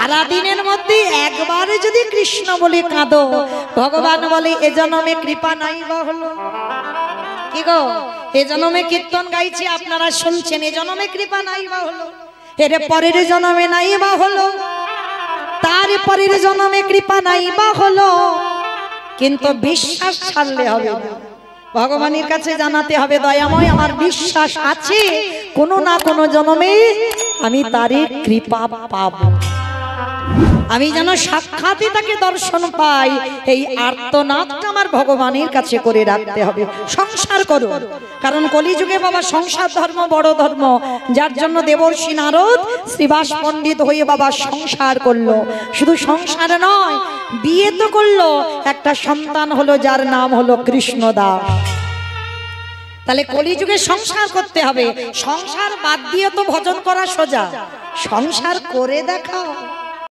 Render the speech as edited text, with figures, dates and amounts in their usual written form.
সারা দিনের মধ্যে একবার যদি কৃষ্ণ বলে কাঁদো, ভগবান বলে এ জন্মে কৃপা নাই বা হলো। কি গো, এ জন্মে কীর্তন গাইছি আপনারা শুনছেন, এ জন্মে কৃপা নাই বা হলো, এর পরের জন্মে নাই বা হলো, তার পরের জন্মে কৃপা নাই বা হলো, কিন্তু বিশ্বাস ছাড়লে হবে না। ভগবানের কাছে জানাতে হবে, দয়াময় আমার বিশ্বাস আছে কোনো না কোনো জন্মে আমি তারই কৃপা পাবো, আমি যেন সাক্ষাৎ তাকে দর্শন পাই। এই আর্তনাদটা আমার ভগবানের কাছে করে রাখতে হবে। সংসার করো, কারণ কলিযুগে বাবা সংসার ধর্ম বড় ধর্ম, যার জন্য দেবর্ষি নারদ শ্রীবাস পণ্ডিত হয়ে বাবা সংসার করলো। শুধু সংসার নয়, বিয়ে তো করলো, একটা সন্তান হলো যার নাম হলো কৃষ্ণদাস। তাহলে কলিযুগে সংসার করতে হবে। সংসার বাদ দিয়ে তো ভজন করা সোজা, সংসার করে দেখাও।